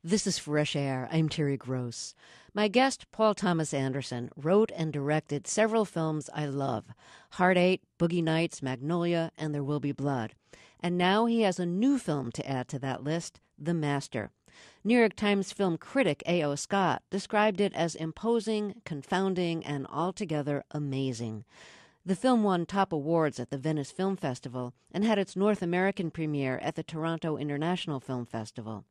This is Fresh Air. I'm Terry Gross. My guest, Paul Thomas Anderson, wrote and directed several films I love: Heart 8, Boogie Nights, Magnolia, and There Will Be Blood. And now he has a new film to add to that list, The Master. New York Times film critic A.O. Scott described it as imposing, confounding, and altogether amazing. The film won top awards at the Venice Film Festival and had its North American premiere at the Toronto International Film Festival.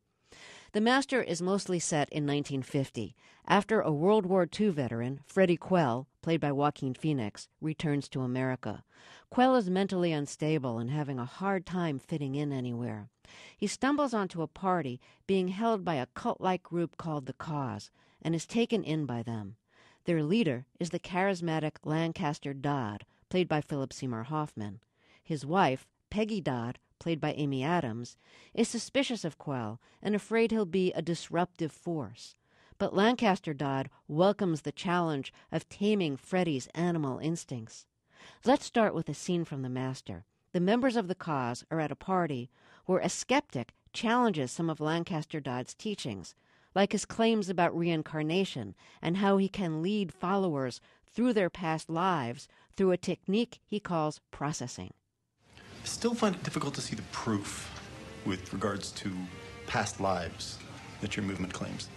The Master is mostly set in 1950, after a World War II veteran, Freddie Quell, played by Joaquin Phoenix, returns to America. Quell is mentally unstable and having a hard time fitting in anywhere. He stumbles onto a party being held by a cult-like group called The Cause and is taken in by them. Their leader is the charismatic Lancaster Dodd, played by Philip Seymour Hoffman. His wife, Peggy Dodd, played by Amy Adams, is suspicious of Quell and afraid he'll be a disruptive force. But Lancaster Dodd welcomes the challenge of taming Freddie's animal instincts. Let's start with a scene from The Master. The members of The Cause are at a party where a skeptic challenges some of Lancaster Dodd's teachings, like his claims about reincarnation and how he can lead followers through their past lives through a technique he calls processing. I still find it difficult to see the proof with regards to past lives that your movement claims.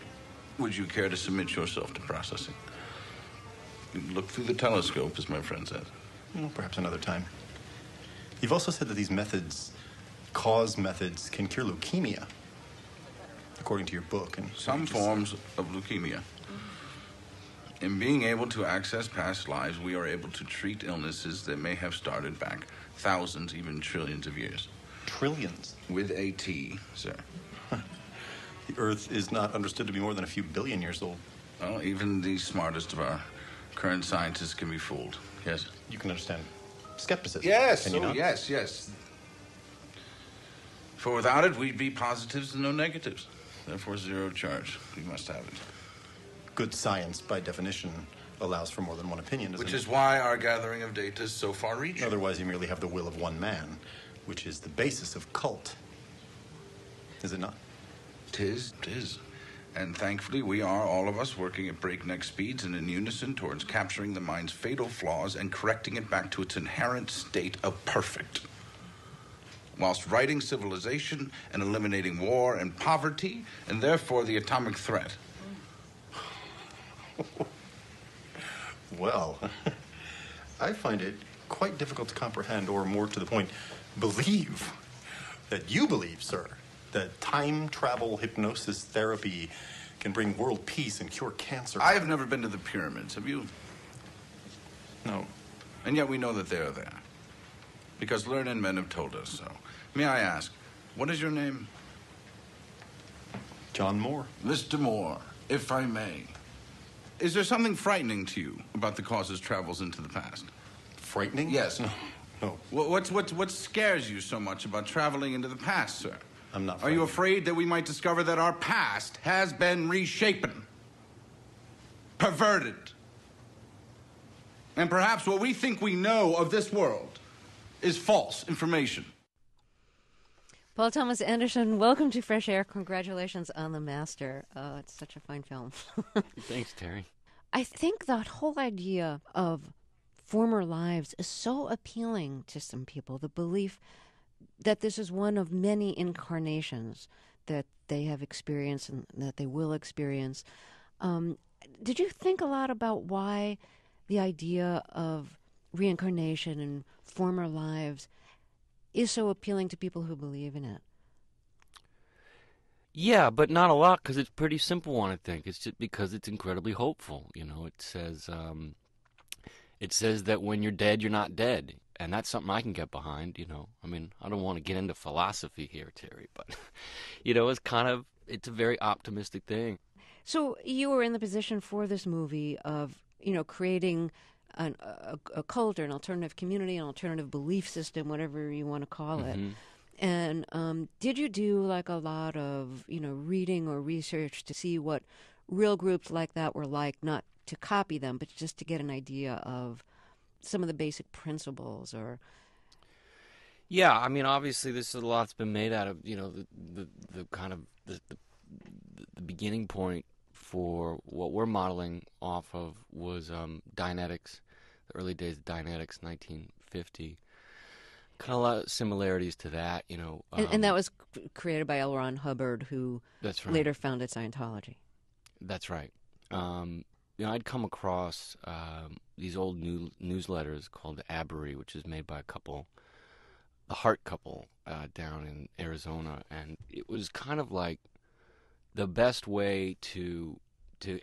Would you care to submit yourself to processing? Look through the telescope, as my friend said. Well, perhaps another time. You've also said that these cause methods, can cure leukemia, according to your book. And some forms of leukemia. In being able to access past lives, we are able to treat illnesses that may have started back thousands, even trillions of years. Trillions? With a T, sir. The Earth is not understood to be more than a few billion years old. Well, even the smartest of our current scientists can be fooled. Yes? You can understand skepticism. Yes, can you not? yes. For without it, we'd be positives and no negatives. Therefore, zero charge. We must have it. Good science, by definition, allows for more than one opinion, doesn't it? Which is why our gathering of data is so far-reaching. Otherwise, you merely have the will of one man, which is the basis of cult. Is it not? Tis. And thankfully, we are, all of us, working at breakneck speeds and in unison towards capturing the mind's fatal flaws and correcting it back to its inherent state of perfect. Whilst righting civilization and eliminating war and poverty, and therefore the atomic threat. Well, I find it quite difficult to comprehend, or more to the point, believe that you believe, sir, that time travel hypnosis therapy can bring world peace and cure cancer. I have never been to the pyramids. Have you? No. And yet we know that they are there. Because learned men have told us so. May I ask, what is your name? John Moore. Mr. Moore, if I may. Is there something frightening to you about the Cause's travels into the past? Frightening? Yes. No. What scares you so much about traveling into the past, sir? I'm not Are frightened. you afraid that we might discover that our past has been reshapen, perverted, and perhaps what we think we know of this world is false information? Paul Thomas Anderson, welcome to Fresh Air. Congratulations on The Master. It's such a fine film. Thanks, Terry. I think that whole idea of former lives is so appealing to some people, the belief that this is one of many incarnations that they have experienced and that they will experience. Did you think a lot about why the idea of reincarnation and former lives is so appealing to people who believe in it? Yeah, but not a lot, because it's a pretty simple one, I think. It's just because it's incredibly hopeful. You know, it says that when you're dead, you're not dead. And that's something I can get behind, you know. I mean, I don't want to get into philosophy here, Terry, but, you know, it's a very optimistic thing. So you were in the position for this movie of, you know, creating a cult or an alternative community, an alternative belief system, whatever you want to call it. And did you do like a lot of, you know, reading or research to see what real groups like that were like, not to copy them, but just to get an idea of some of the basic principles? Or Yeah, I mean, obviously, there's a lot's been made out of, you know, the kind of beginning point for what we're modeling off of was Dianetics, the early days of Dianetics, 1950. Kind of a lot of similarities to that, you know. And that was created by L. Ron Hubbard, who That's right. later founded Scientology. That's right. You know, I'd come across these old newsletters called Abbery, which is made by a couple, the Hart couple down in Arizona, and it was kind of like the best way to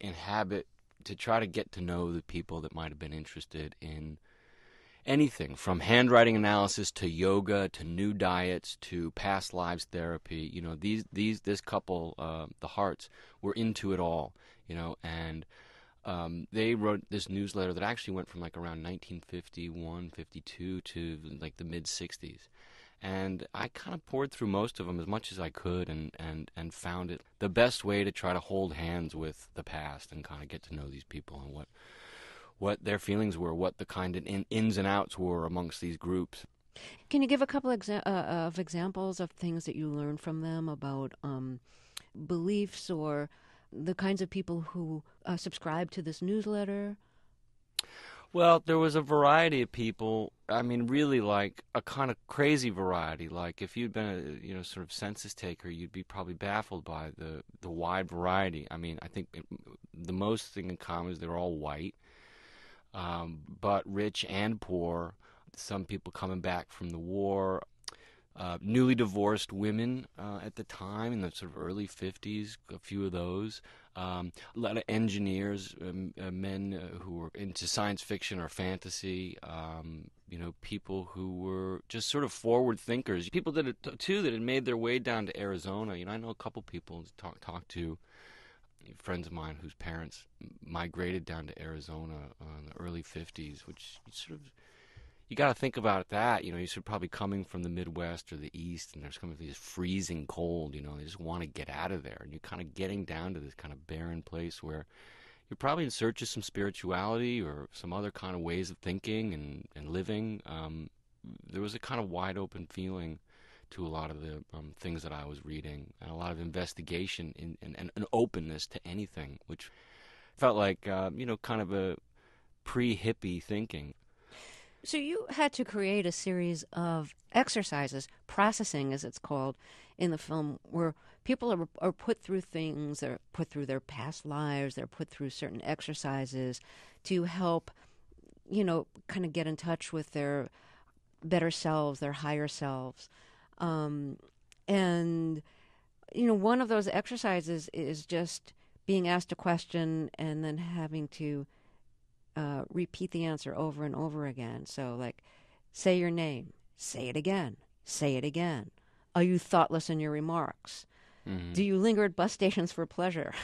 inhabit, to try to get to know the people that might have been interested in anything from handwriting analysis to yoga to new diets to past lives therapy. You know, this couple, the Harts, were into it all. You know, and they wrote this newsletter that actually went from like around 1951, 52 to like the mid 60s. And I kind of poured through most of them as much as I could, and found it the best way to try to hold hands with the past and kind of get to know these people and what their feelings were, what the kind of ins and outs were amongst these groups. Can you give a couple of examples of things that you learned from them about beliefs or the kinds of people who subscribe to this newsletter? Well, there was a variety of people. I mean, really, like a kind of crazy variety. Like if you'd been a sort of census taker, you'd be probably baffled by the wide variety. I mean, I think the most thing in common is they're all white, but rich and poor. Some people coming back from the war. Newly divorced women at the time in the sort of early 50s, a few of those. A lot of engineers, men who were into science fiction or fantasy. People who were just sort of forward thinkers. People that had made their way down to Arizona. You know, I know a couple people talked to friends of mine whose parents migrated down to Arizona in the early 50s, which sort of, you got to think about that. You know, you're probably coming from the Midwest or the East, and there's coming from this freezing cold. You know, they just want to get out of there, and you're kind of getting down to this kind of barren place where you're probably in search of some spirituality or some other kind of ways of thinking and living. There was a kind of wide open feeling to a lot of the things that I was reading, and a lot of investigation and an openness to anything, which felt like kind of a pre-hippie thinking. So you had to create a series of exercises, processing as it's called in the film, where people are put through things, they're put through their past lives, they're put through certain exercises to help, kind of get in touch with their better selves, their higher selves. One of those exercises is just being asked a question and then having to repeat the answer over and over again. So, like, say your name, say it again, say it again. Are you thoughtless in your remarks? Mm-hmm. Do you linger at bus stations for pleasure?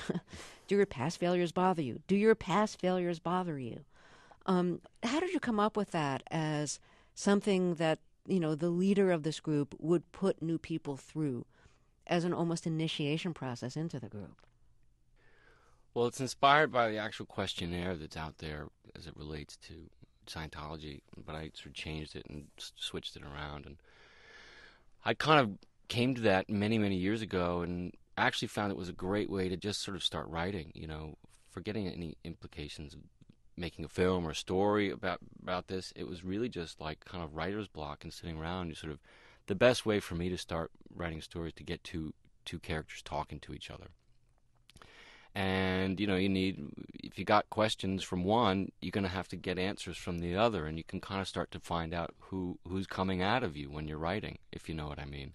Do your past failures bother you? Do your past failures bother you? How did you come up with that as something that, the leader of this group would put new people through as an almost initiation process into the group? Well, it's inspired by the actual questionnaire that's out there as it relates to Scientology, but I sort of changed it and switched it around. And I kind of came to that many, many years ago, and actually found it was a great way to just sort of start writing, forgetting any implications of making a film or a story about this. It was really just like kind of writer's block and sitting around. You sort of, the best way for me to start writing stories to get two characters talking to each other. And, you need, if you got questions from one, you're going to have to get answers from the other, and you can kind of start to find out who's coming out of you when you're writing, if you know what I mean.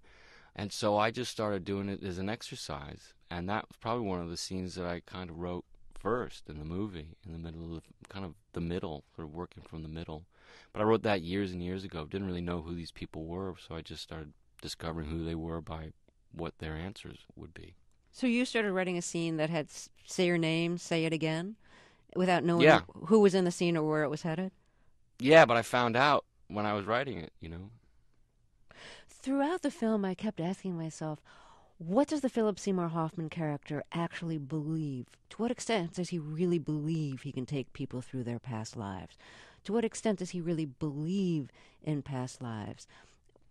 And so I just started doing it as an exercise, and that was probably one of the scenes that I kind of wrote first in the movie, in the middle of the middle, sort of working from the middle. But I wrote that years and years ago. Didn't really know who these people were, so I just started discovering who they were by what their answers would be. So you started writing a scene that had say your name, say it again, without knowing who was in the scene or where it was headed? Yeah, but I found out when I was writing it, Throughout the film, I kept asking myself, what does the Philip Seymour Hoffman character actually believe? To what extent does he really believe he can take people through their past lives? To what extent does he really believe in past lives?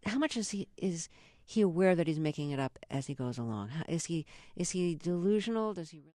How much is he aware that he's making it up as he goes along? Is he delusional? Does he?